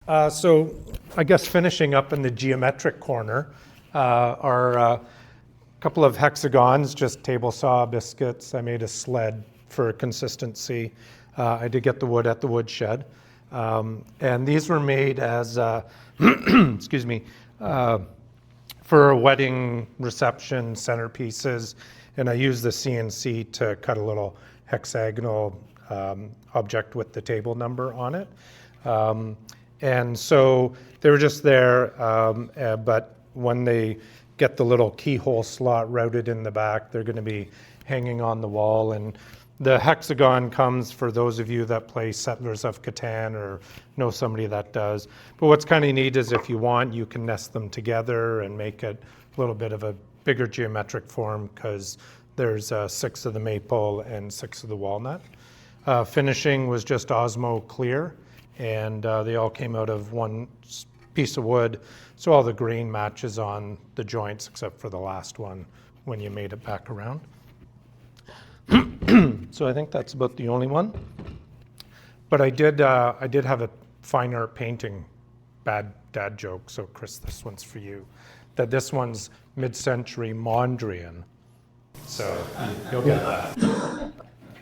So I guess finishing up in the geometric corner are a couple of hexagons, just table saw biscuits. I made a sled for consistency. I did get the wood at the woodshed. And these were made as, excuse me, for a wedding reception centerpieces. And I used the CNC to cut a little hexagonal object with the table number on it. And so they were just there, but when they get the little keyhole slot routed in the back, they're going to be hanging on the wall. And the hexagon comes for those of you that play Settlers of Catan or know somebody that does. But what's kind of neat is if you want, you can nest them together and make it a little bit of a bigger geometric form because there's 6 of the maple and 6 of the walnut. Finishing was just Osmo clear, and they all came out of one piece of wood, so all the grain matches on the joints except for the last one when you made it back around. So I think that's about the only one. But I did have a fine art painting bad dad joke, so Chris, this one's for you, that this one's mid-century Mondrian. So you'll get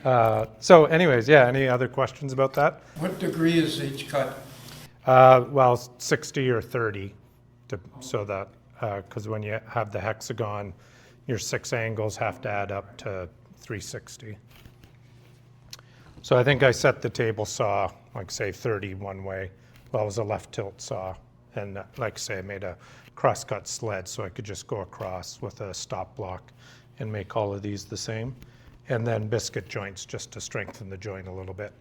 that. So anyways, yeah, any other questions about that? What degree is each cut? Well, 60 or 30, so that, because when you have the hexagon, your 6 angles have to add up to 360. So I think I set the table saw, like say 30 one way. Well, it was a left tilt saw. And like I say, I made a cross-cut sled so I could just go across with a stop block and make all of these the same. And then biscuit joints just to strengthen the joint a little bit.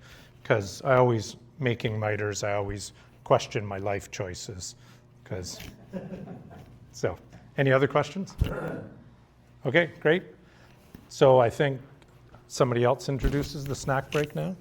Because I always, making miters, I always question my life choices. So, any other questions? Okay, great. So I think somebody else introduces the snack break now.